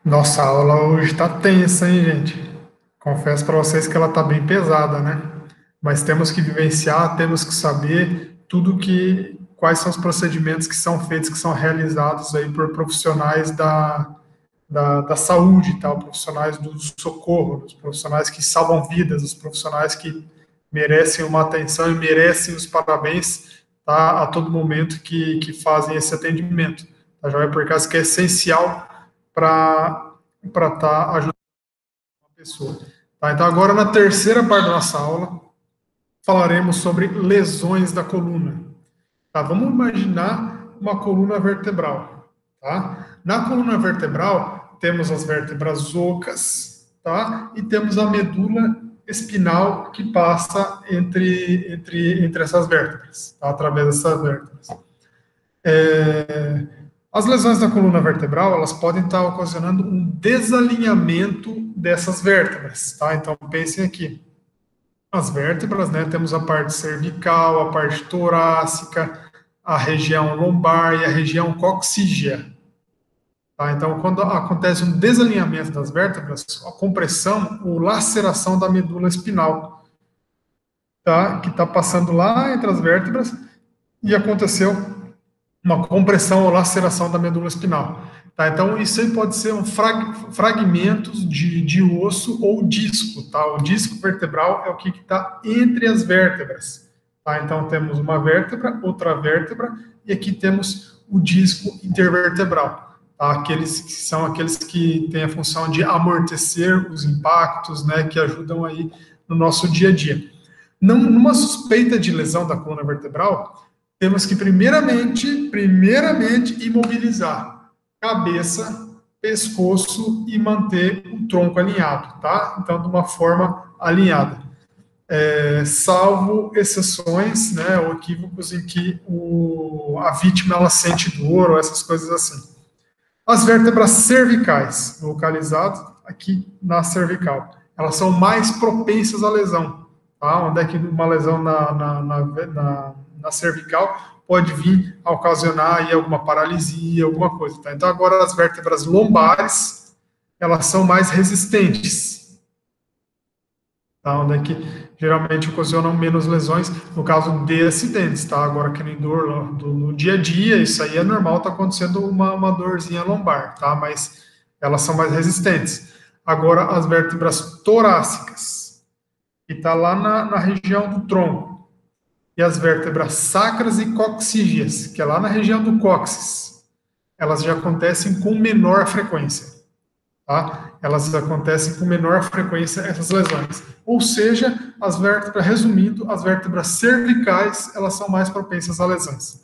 Nossa, a aula hoje tá tensa, hein, gente? Confesso para vocês que ela tá bem pesada, né? Mas temos que vivenciar, temos que saber quais são os procedimentos que são feitos, que são realizados aí por profissionais da saúde, tá? Profissionais do socorro, os profissionais que salvam vidas, os profissionais que merecem uma atenção e merecem os parabéns, tá? A todo momento que fazem esse atendimento, tá, joia? Por causa que é essencial para estar ajudando a pessoa. Tá, então, agora na terceira parte da nossa aula, falaremos sobre lesões da coluna. Tá, vamos imaginar uma coluna vertebral. Tá? Na coluna vertebral, temos as vértebras ocas, tá? E temos a medula espinal que passa entre essas vértebras, tá? Através dessas vértebras. As lesões da coluna vertebral, elas podem estar ocasionando um desalinhamento dessas vértebras, tá? Então, pensem aqui. As vértebras, né? Temos a parte cervical, a parte torácica, a região lombar e a região coxígea, tá? Então, quando acontece um desalinhamento das vértebras, a compressão ou laceração da medula espinal, tá? Que está passando lá entre as vértebras e aconteceu uma compressão ou laceração da medula espinal. Tá? Então, isso aí pode ser fragmentos de osso ou disco. Tá? O disco vertebral é o que está entre as vértebras. Tá? Então, temos uma vértebra, outra vértebra, e aqui temos o disco intervertebral. Tá? São aqueles que têm a função de amortecer os impactos, né, que ajudam aí no nosso dia a dia. Numa suspeita de lesão da coluna vertebral, temos que primeiramente imobilizar cabeça, pescoço e manter o tronco alinhado, tá? Então, de uma forma alinhada. Salvo exceções, né, ou equívocos em que a vítima ela sente dor ou essas coisas assim. As vértebras cervicais, localizadas aqui na cervical, elas são mais propensas à lesão, tá? Onde é que uma lesão na cervical pode vir a ocasionar aí alguma paralisia, alguma coisa, tá? Então, agora as vértebras lombares, elas são mais resistentes, tá? Onde é que geralmente ocasionam menos lesões, no caso de acidentes, tá? Agora, que nem dor no dia a dia, isso aí é normal, tá acontecendo uma dorzinha lombar, tá? Mas elas são mais resistentes. Agora, as vértebras torácicas, que está lá na região do tronco, e as vértebras sacras e coxígeas, que é lá na região do cóccix, elas já acontecem com menor frequência, tá? Elas acontecem com menor frequência, essas lesões. Ou seja, resumindo, as vértebras cervicais, elas são mais propensas a lesões.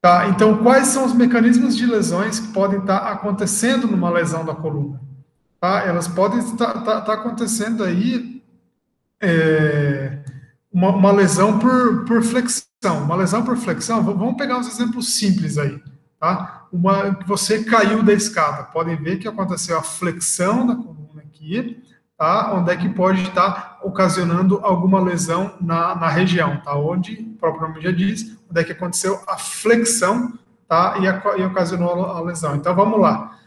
Tá? Então, quais são os mecanismos de lesões que podem estar acontecendo numa lesão da coluna? Tá? Elas podem estar acontecendo aí uma lesão por flexão. Uma lesão por flexão, vamos pegar uns exemplos simples aí. Tá? Você caiu da escada. Podem ver que aconteceu a flexão da coluna aqui, tá? Onde é que pode estar ocasionando alguma lesão na região, tá? Onde, o próprio nome já diz, onde é que aconteceu a flexão, tá? E ocasionou a lesão. Então, vamos lá.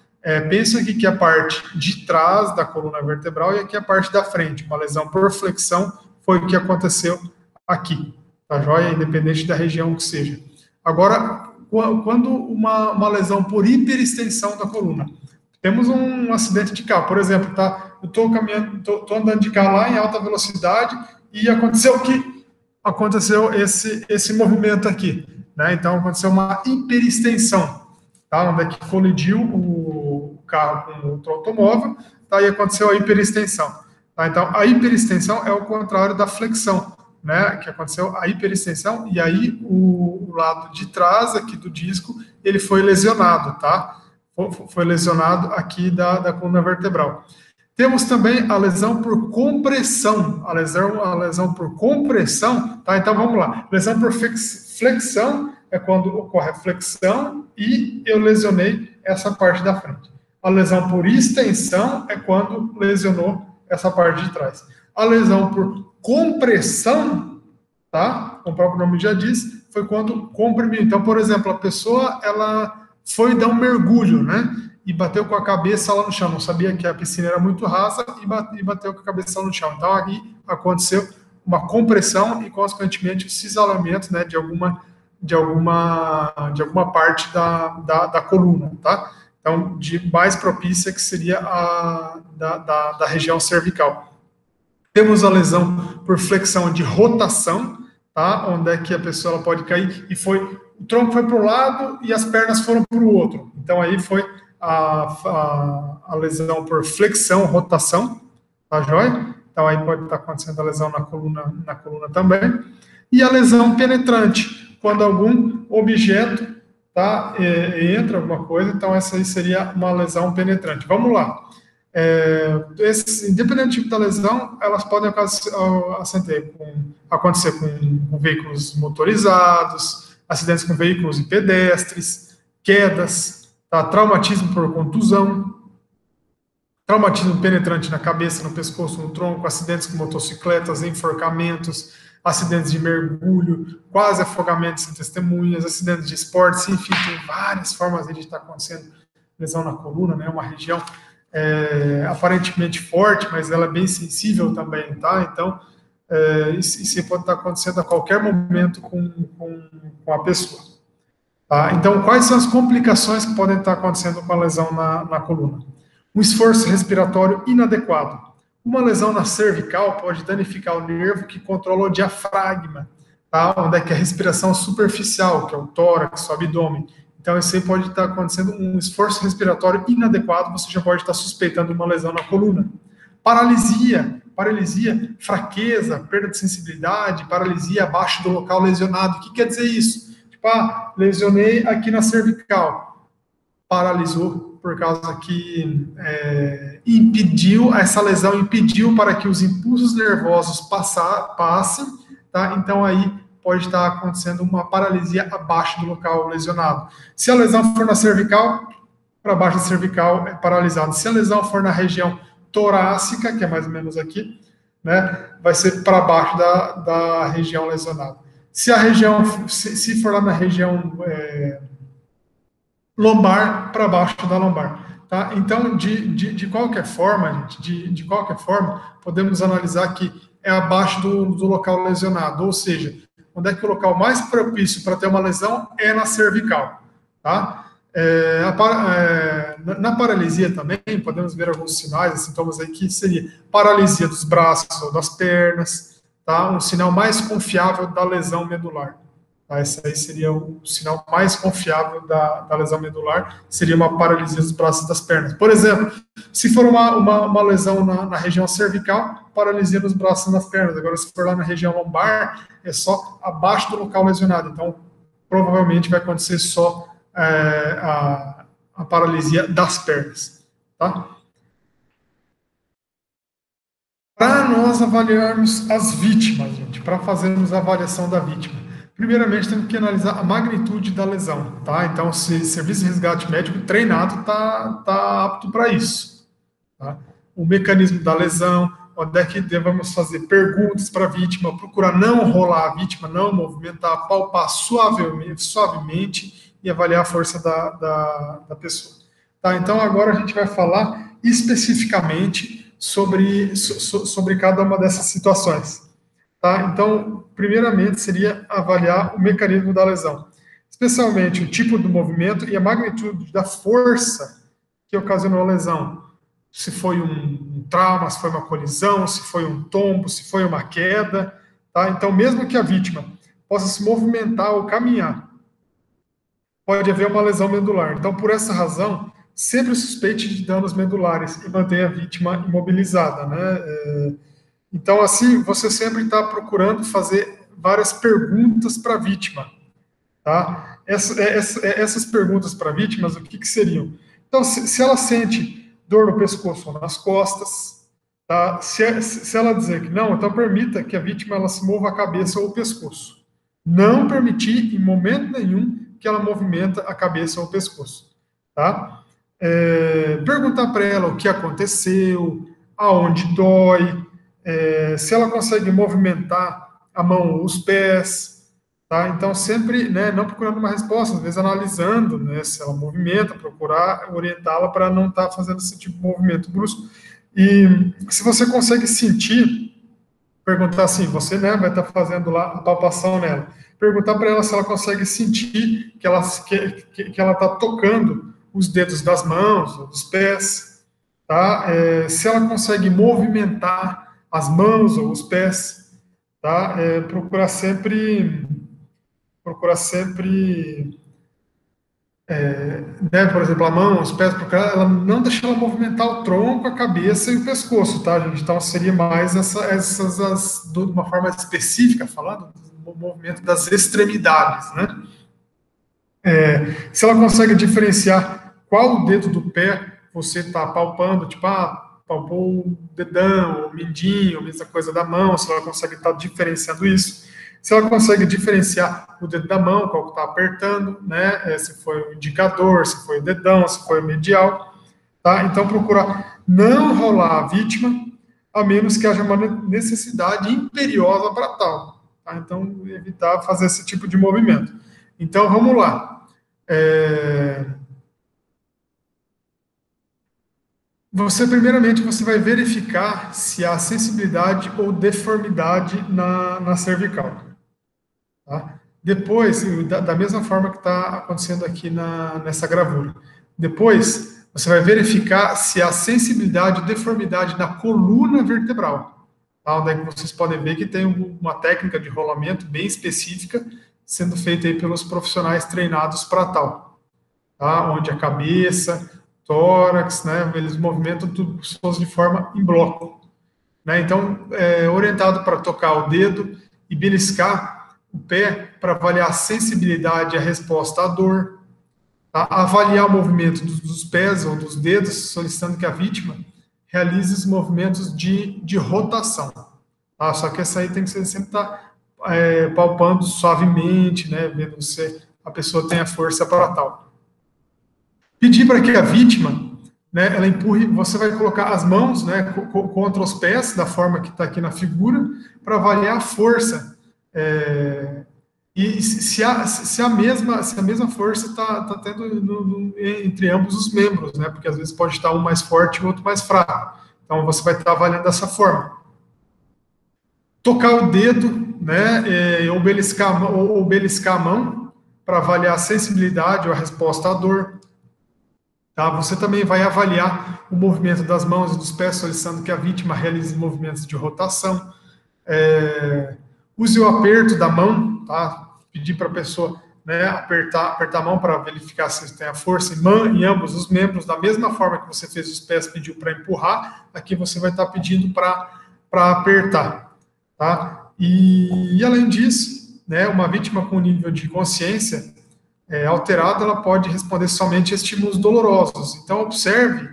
Pensa aqui que a parte de trás da coluna vertebral e aqui a parte da frente. Uma lesão por flexão foi o que aconteceu aqui, tá joia? Independente da região que seja. Agora, quando uma lesão por hiperextensão da coluna, temos um acidente de carro, por exemplo, tá? Eu estou caminhando, estou andando de carro lá em alta velocidade e aconteceu o que? Aconteceu esse movimento aqui, né? Então aconteceu uma hiperextensão, tá? Onde é que colidiu o carro com outro automóvel, tá? E aconteceu a hiperextensão, tá? Então a hiperextensão é o contrário da flexão, né? Que aconteceu a hiperextensão e aí o lado de trás aqui do disco ele foi lesionado, tá? Foi lesionado aqui da coluna vertebral. Temos também a lesão por compressão. A lesão por compressão, tá? Então vamos lá. Lesão por flexão é quando ocorre a flexão e eu lesionei essa parte da frente. A lesão por extensão é quando lesionou essa parte de trás. A lesão por compressão, tá? Como o próprio nome já diz, foi quando comprimiu. Então, por exemplo, a pessoa ela foi dar um mergulho, né? e bateu com a cabeça lá no chão. Não sabia que a piscina era muito rasa e bateu com a cabeça lá no chão. Então, aí aconteceu uma compressão e, consequentemente, o cisalhamento, né, de alguma parte da coluna, tá? Então, de mais propícia que seria da região cervical. Temos a lesão por flexão de rotação, tá? Onde é que a pessoa ela pode cair e o tronco foi para um lado e as pernas foram para o outro. Então, aí foi a lesão por flexão, rotação, tá joia? Então, aí pode estar acontecendo a lesão na coluna também. E a lesão penetrante, quando algum objeto, tá, entra alguma coisa, então essa aí seria uma lesão penetrante. Vamos lá. Independente do tipo da lesão, elas podem acontecer com veículos motorizados, acidentes com veículos e pedestres, quedas, tá, traumatismo por contusão, traumatismo penetrante na cabeça, no pescoço, no tronco, acidentes com motocicletas, enforcamentos, acidentes de mergulho, quase afogamentos sem testemunhas, acidentes de esportes, enfim, tem várias formas de estar acontecendo lesão na coluna, né? Uma região aparentemente forte, mas ela é bem sensível também, tá? Então, isso pode estar acontecendo a qualquer momento com a pessoa. Tá? Então, quais são as complicações que podem estar acontecendo com a lesão na coluna? Um esforço respiratório inadequado. Uma lesão na cervical pode danificar o nervo que controla o diafragma, tá? Onde é que é a respiração superficial, que é o tórax, o abdômen. Então, isso aí pode estar acontecendo um esforço respiratório inadequado, você já pode estar suspeitando uma lesão na coluna. Paralisia, fraqueza, perda de sensibilidade, paralisia abaixo do local lesionado. O que quer dizer isso? Tipo, lesionei aqui na cervical, paralisou por causa que essa lesão impediu para que os impulsos nervosos passem, tá? Então aí pode estar acontecendo uma paralisia abaixo do local lesionado. Se a lesão for na cervical, para baixo da cervical é paralisado. Se a lesão for na região torácica, que é mais ou menos aqui, né, vai ser para baixo da região lesionada. Se for lá na região lombar, para baixo da lombar. Tá? Então, de qualquer forma, gente, de qualquer forma, podemos analisar que é abaixo do local lesionado, ou seja, onde é que o local mais propício para ter uma lesão é na cervical. Tá? Na paralisia também, podemos ver alguns sinais, sintomas aí que seria paralisia dos braços ou das pernas, tá? Um sinal mais confiável da lesão medular. Tá? Esse aí seria o sinal mais confiável da lesão medular, seria uma paralisia dos braços e das pernas. Por exemplo, se for uma lesão na região cervical, paralisia nos braços e nas pernas. Agora, se for lá na região lombar, é só abaixo do local lesionado. Então, provavelmente vai acontecer só a paralisia das pernas. Tá? Para nós avaliarmos as vítimas, gente, para fazermos a avaliação da vítima, primeiramente temos que analisar a magnitude da lesão, tá? Então, se serviço de resgate médico treinado tá apto para isso, tá? O mecanismo da lesão, onde é que devemos fazer perguntas para a vítima, procurar não rolar a vítima, não movimentar, palpar suavemente e avaliar a força da pessoa. Tá? Então, agora a gente vai falar especificamente sobre cada uma dessas situações. Tá? Então, primeiramente, seria avaliar o mecanismo da lesão, especialmente o tipo do movimento e a magnitude da força que ocasionou a lesão. Se foi um trauma, se foi uma colisão, se foi um tombo, se foi uma queda. Tá? Então, mesmo que a vítima possa se movimentar ou caminhar, pode haver uma lesão medular. Então, por essa razão, sempre suspeite de danos medulares e mantenha a vítima imobilizada, né? Então, assim, você sempre está procurando fazer várias perguntas para a vítima, tá? Essas perguntas para vítimas, o que seriam? Então, se ela sente dor no pescoço ou nas costas, tá? Se ela dizer que não, então permita que a vítima ela se mova a cabeça ou o pescoço. Não permitir, em momento nenhum, que ela movimenta a cabeça ou o pescoço, tá? Perguntar para ela o que aconteceu, aonde dói, se ela consegue movimentar a mão ou os pés, Tá? Então, sempre, né, não procurando uma resposta, às vezes analisando, né, se ela movimenta, procurar orientá-la para não estar fazendo esse tipo de movimento brusco. E se você consegue sentir, perguntar assim, você, né, vai estar fazendo lá a palpação nela, perguntar para ela se ela consegue sentir que ela está tocando os dedos das mãos, ou dos pés, tá? Se ela consegue movimentar as mãos ou os pés, tá? Procurar sempre, né, por exemplo, a mão, os pés, procurar, ela não deixar ela movimentar o tronco, a cabeça e o pescoço, tá, gente? Então seria mais de uma forma específica, falando do movimento das extremidades, né? Se ela consegue diferenciar qual dedo do pé você está palpando, tipo, palpou o dedão, o mindinho, a mesma coisa da mão, se ela consegue estar diferenciando isso. Se ela consegue diferenciar o dedo da mão, qual que está apertando, né? Se foi o indicador, se foi o dedão, se foi o medial, tá? Então, procurar não rolar a vítima, a menos que haja uma necessidade imperiosa para tal, tá? Então, evitar fazer esse tipo de movimento. Então, vamos lá. É, primeiramente, você vai verificar se há sensibilidade ou deformidade na cervical. Tá? Depois, da mesma forma que está acontecendo aqui nessa gravura. Depois, você vai verificar se há sensibilidade ou deformidade na coluna vertebral. Tá? Onde é que vocês podem ver que tem uma técnica de rolamento bem específica sendo feita aí pelos profissionais treinados para tal. Tá? Onde a cabeça, tórax, né, eles movimentam tudo de forma em bloco. Né? Então, orientado para tocar o dedo e beliscar o pé para avaliar a sensibilidade e a resposta à dor, tá? Avaliar o movimento dos pés ou dos dedos, solicitando que a vítima realize os movimentos de rotação. Tá? Só que essa aí tem que ser sempre estar palpando suavemente, né, vendo se a pessoa tem a força para tal. Pedir para que a vítima, né, ela empurre, você vai colocar as mãos, né, contra os pés, da forma que está aqui na figura, para avaliar a força. E se a mesma força está tendo entre ambos os membros, né, porque às vezes pode estar um mais forte e o outro mais fraco. Então você vai estar avaliando dessa forma. Tocar o dedo, né, ou beliscar a mão, para avaliar a sensibilidade ou a resposta à dor. Tá? Você também vai avaliar o movimento das mãos e dos pés, solicitando que a vítima realize movimentos de rotação. Use o aperto da mão, tá? Pedir para a pessoa, né, apertar a mão para verificar se tem a força em ambos os membros, da mesma forma que você fez os pés, pediu para empurrar, aqui você vai estar pedindo para apertar. Tá? E além disso, né, uma vítima com nível de consciência alterado, ela pode responder somente a estímulos dolorosos. Então, observe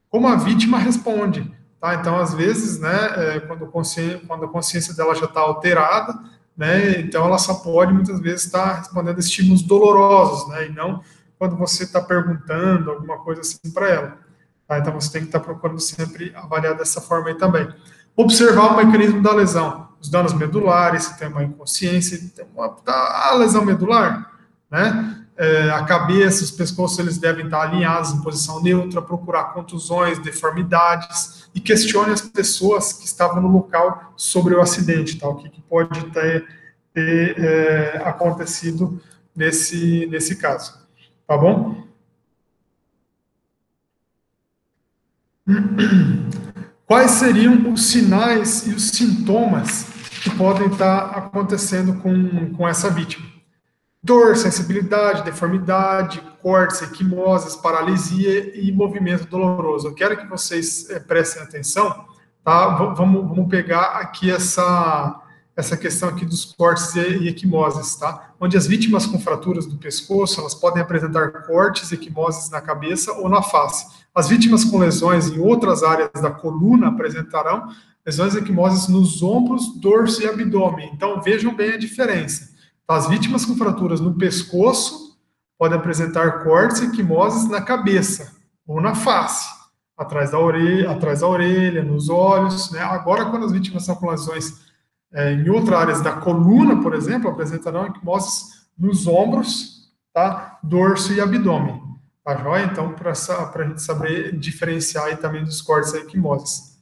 como a vítima responde. Tá? Então, às vezes, né, quando a consciência dela já está alterada, né, então ela só pode, muitas vezes, estar respondendo a estímulos dolorosos, né, e não quando você está perguntando alguma coisa assim para ela. Tá? Então, você tem que estar procurando sempre avaliar dessa forma aí também. Observar o mecanismo da lesão, os danos medulares, se tem uma inconsciência, a lesão medular, né? A cabeça, os pescoços, eles devem estar alinhados em posição neutra, procurar contusões, deformidades, e questione as pessoas que estavam no local sobre o acidente, tá? O que pode ter acontecido nesse caso, tá bom? Quais seriam os sinais e os sintomas que podem estar acontecendo com essa vítima? Dor, sensibilidade, deformidade, cortes, equimoses, paralisia e movimento doloroso. Eu quero que vocês prestem atenção, tá? Vamos pegar aqui essa questão aqui dos cortes e equimoses, tá? Onde as vítimas com fraturas do pescoço, elas podem apresentar cortes e equimoses na cabeça ou na face. As vítimas com lesões em outras áreas da coluna apresentarão lesões e equimoses nos ombros, dorso e abdômen. Então, vejam bem a diferença. As vítimas com fraturas no pescoço podem apresentar cortes e equimoses na cabeça ou na face, atrás da orelha, nos olhos, né? Agora, quando as vítimas são com lesões em outras áreas da coluna, por exemplo, apresentarão equimoses nos ombros, tá? Dorso e abdômen, tá joia? Então, para a gente saber diferenciar aí também dos cortes equimoses.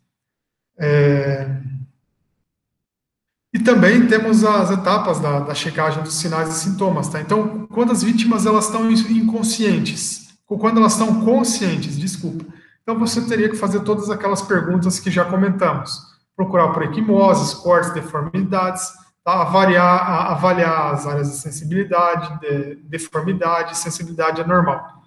E também temos as etapas da checagem dos sinais e sintomas, tá? Então, quando as vítimas elas estão inconscientes, ou quando elas estão conscientes, desculpa. Então, você teria que fazer todas aquelas perguntas que já comentamos. Procurar por equimoses, cortes, deformidades, tá? Avaliar as áreas de sensibilidade, deformidade, sensibilidade anormal.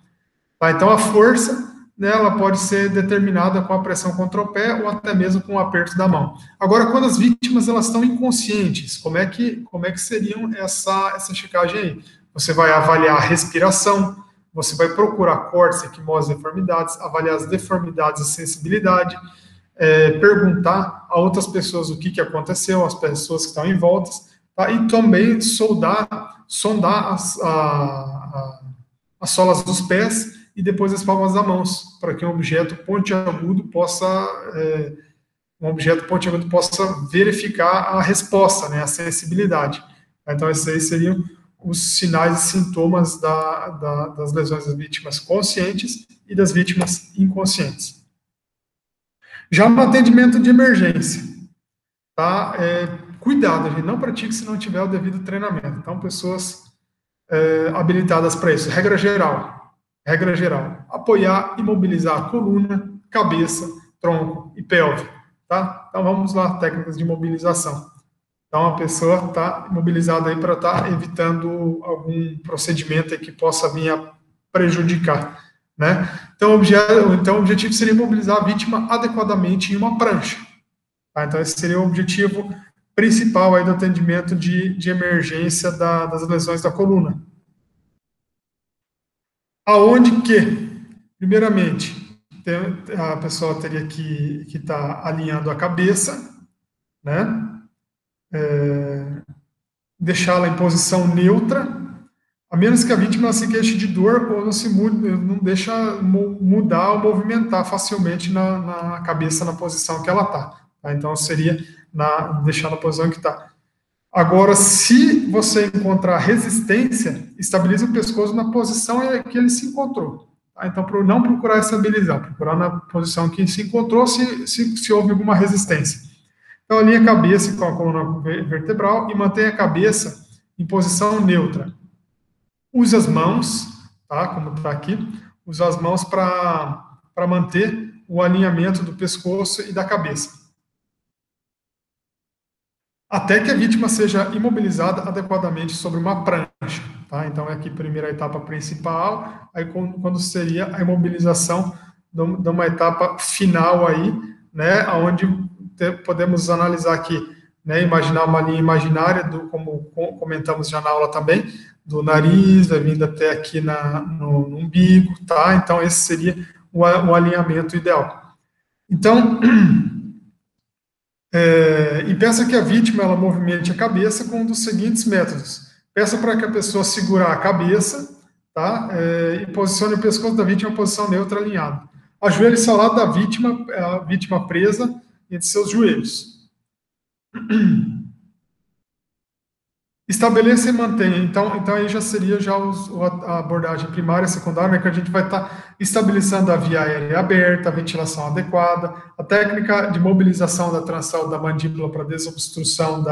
Tá? Então, a força, né, ela pode ser determinada com a pressão contra o pé ou até mesmo com o aperto da mão. Agora, quando as vítimas elas estão inconscientes, como é que seriam essa checagem aí? Você vai avaliar a respiração, você vai procurar cortes, equimoses, deformidades, avaliar as deformidades e sensibilidade, perguntar a outras pessoas o que aconteceu, as pessoas que estão em volta, tá? E também sondar as solas dos pés e depois as palmas das mãos, para que um objeto pontiagudo possa verificar a resposta, né, a sensibilidade. Então, esses aí seriam os sinais e sintomas das lesões das vítimas conscientes e das vítimas inconscientes. Já no atendimento de emergência, tá? Cuidado, a gente não pratique se não tiver o devido treinamento. Então, pessoas habilitadas para isso. Regra geral, apoiar e mobilizar a coluna, cabeça, tronco e pelve, tá? Então, vamos lá, técnicas de mobilização. Então, a pessoa está mobilizada aí para estar evitando algum procedimento que possa vir a prejudicar, né? Então, o objetivo seria mobilizar a vítima adequadamente em uma prancha, tá? Então, esse seria o objetivo principal aí do atendimento de emergência das lesões da coluna. Aonde que, primeiramente, a pessoa teria que estar alinhando a cabeça, né? Deixá-la em posição neutra, a menos que a vítima se queixe de dor ou não deixa mudar ou movimentar facilmente na cabeça na posição que ela está. Tá? Então, seria deixar na posição que está. Agora, se você encontrar resistência, estabilize o pescoço na posição que ele se encontrou. Tá? Então, não procurar estabilizar, procurar na posição que se encontrou se houve alguma resistência. Então, alinhe a cabeça com a coluna vertebral e mantenha a cabeça em posição neutra. Use as mãos, tá? Como está aqui, use as mãos para manter o alinhamento do pescoço e da cabeça. Até que a vítima seja imobilizada adequadamente sobre uma prancha, tá? Então, é aqui a primeira etapa principal, aí quando seria a imobilização de uma etapa final aí, né, onde podemos analisar aqui, né, imaginar uma linha imaginária, como comentamos já na aula também, do nariz, vai vindo até aqui no umbigo, tá? Então, esse seria o alinhamento ideal. Então, e peça que a vítima ela movimente a cabeça com um dos seguintes métodos. Peça para que a pessoa segurar a cabeça, tá? E posicione o pescoço da vítima em posição neutra alinhada. Ajoelhe-se ao lado da vítima, a vítima presa entre seus joelhos. Estabeleça e mantenha. Então aí já seria a abordagem primária e secundária, né, que a gente vai estar estabelecendo a via aérea aberta, a ventilação adequada, a técnica de mobilização da tranção da mandíbula para desobstrução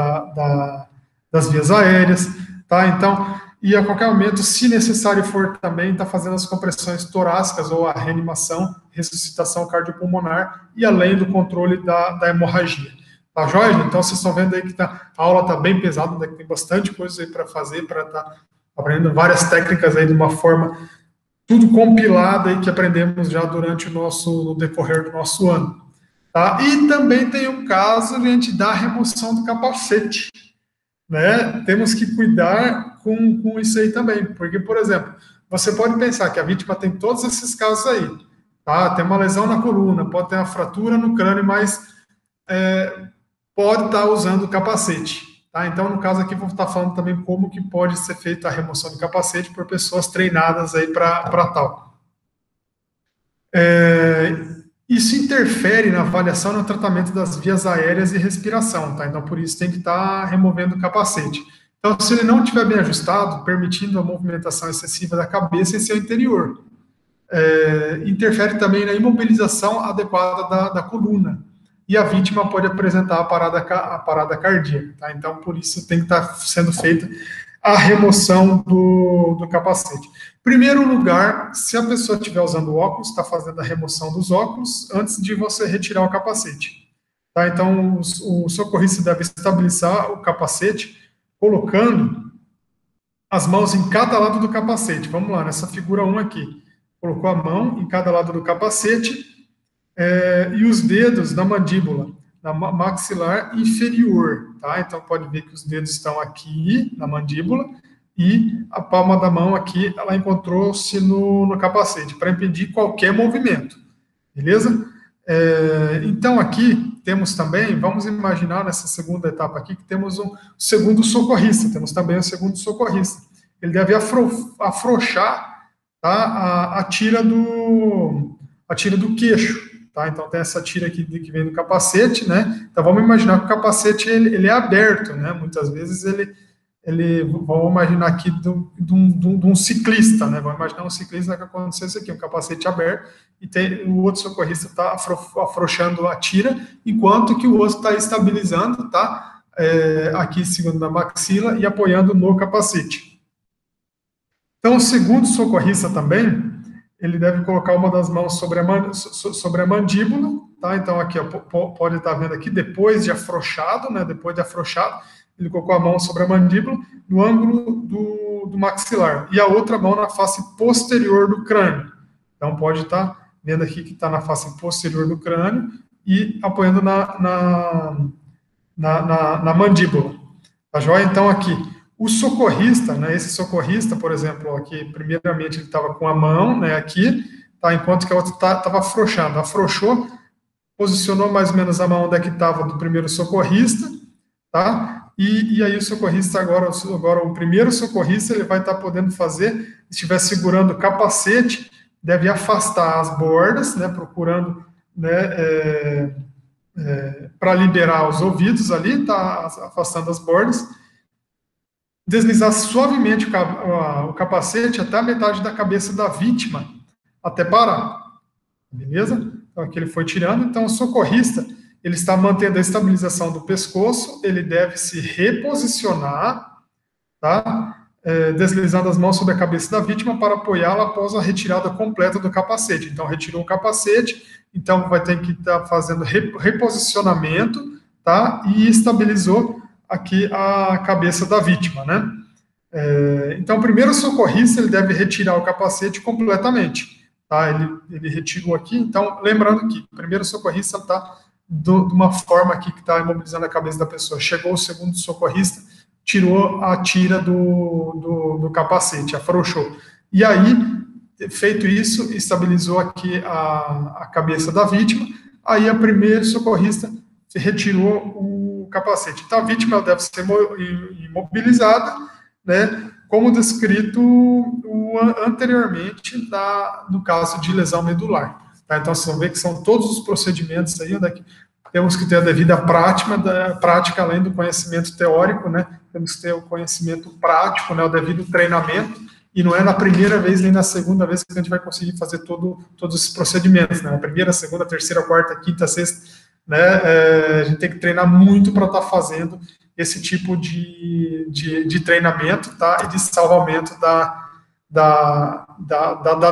das vias aéreas, tá? Então, e a qualquer momento, se necessário for também, tá fazendo as compressões torácicas ou a reanimação, ressuscitação cardiopulmonar e além do controle da hemorragia. Tá joia? Então, vocês estão vendo aí que a aula está bem pesada, né, que tem bastante coisa aí para fazer, para estar aprendendo várias técnicas aí de uma forma tudo compilado aí que aprendemos já durante no decorrer do nosso ano. Tá? E também tem um caso, gente, da remoção do capacete. Né? Temos que cuidar com isso aí também, porque, por exemplo, você pode pensar que a vítima tem todos esses casos aí, tá? Tem uma lesão na coluna, pode ter uma fratura no crânio, mas pode estar usando o capacete. Tá? Então, no caso aqui, vou estar falando também como que pode ser feita a remoção do capacete por pessoas treinadas aí para tal. Isso interfere na avaliação e no tratamento das vias aéreas e respiração, tá? Então, por isso tem que estar removendo o capacete. Então, se ele não estiver bem ajustado, permitindo a movimentação excessiva da cabeça em seu interior. Interfere também na imobilização adequada da coluna. E a vítima pode apresentar a parada cardíaca, tá? Então, por isso tem que estar sendo feita a remoção do capacete. Primeiro lugar, se a pessoa estiver usando óculos, está fazendo a remoção dos óculos antes de você retirar o capacete. Tá? Então, o socorrista deve estabilizar o capacete colocando as mãos em cada lado do capacete. Vamos lá, nessa figura 1 aqui. Colocou a mão em cada lado do capacete e os dedos na mandíbula, na maxilar inferior, tá? Então, pode ver que os dedos estão aqui na mandíbula e a palma da mão aqui, ela encontrou-se no capacete, para impedir qualquer movimento, beleza? Então, aqui temos também, vamos imaginar nessa segunda etapa aqui, que temos um segundo socorrista, temos também o segundo socorrista. Ele deve afrouxar, tá, a tira do queixo, tá? Então, tem essa tira aqui que vem do capacete, né? Então, vamos imaginar que o capacete, ele é aberto, né? Muitas vezes, vamos imaginar aqui de um ciclista, né? Vamos imaginar um ciclista que acontecesse aqui, um capacete aberto, e o outro socorrista está afrouxando a tira, enquanto que o outro está estabilizando, tá? Aqui, segundo a maxila, e apoiando no capacete. Então, o segundo socorrista também, ele deve colocar uma das mãos sobre a mandíbula, tá? Então, aqui, ó, pode estar vendo aqui, depois de afrouxado, né? Depois de afrouxado, ele colocou a mão sobre a mandíbula, no ângulo do maxilar, e a outra mão na face posterior do crânio. Então, pode estar vendo aqui que está na face posterior do crânio e apoiando na mandíbula. Tá joia? Então, aqui, o socorrista, né, esse socorrista, por exemplo, aqui, primeiramente ele estava com a mão, né, aqui, tá, enquanto que a outra estava afrouxando. Afrouxou, posicionou mais ou menos a mão onde é que estava do primeiro socorrista, tá? E aí o socorrista agora o primeiro socorrista, ele vai estar podendo fazer, se estiver segurando o capacete, deve afastar as bordas, né, procurando, né, para liberar os ouvidos ali, tá afastando as bordas, deslizar suavemente o capacete até a metade da cabeça da vítima, até parar, beleza? Então aqui ele foi tirando, então o socorrista, ele está mantendo a estabilização do pescoço, ele deve se reposicionar, tá? Deslizando as mãos sobre a cabeça da vítima para apoiá-la após a retirada completa do capacete. Então, retirou o capacete, então vai ter que estar fazendo reposicionamento, tá? E estabilizou aqui a cabeça da vítima, né? Então, o primeiro socorrista, ele deve retirar o capacete completamente, tá? Ele retirou aqui, então, lembrando que o primeiro socorrista está de uma forma aqui que está imobilizando a cabeça da pessoa. Chegou o segundo socorrista, tirou a tira do capacete, afrouxou. E aí, feito isso, estabilizou aqui a cabeça da vítima, aí a primeira socorrista retirou o capacete. Então, a vítima deve ser imobilizada, né, como descrito anteriormente no caso de lesão medular. Tá? Então, vocês vão ver que são todos os procedimentos aí, onde é que temos que ter a devida prática, além do conhecimento teórico, né? Temos que ter o conhecimento prático, né? O devido treinamento, e não é na primeira vez nem na segunda vez que a gente vai conseguir fazer todos esses procedimentos, né? Na primeira, segunda, terceira, quarta, quinta, sexta, né? A gente tem que treinar muito para estar fazendo esse tipo de treinamento, tá? E de salvamento da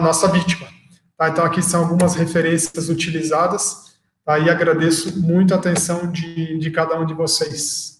nossa vítima. Tá? Então, aqui são algumas referências utilizadas, tá? E agradeço muito a atenção de cada um de vocês.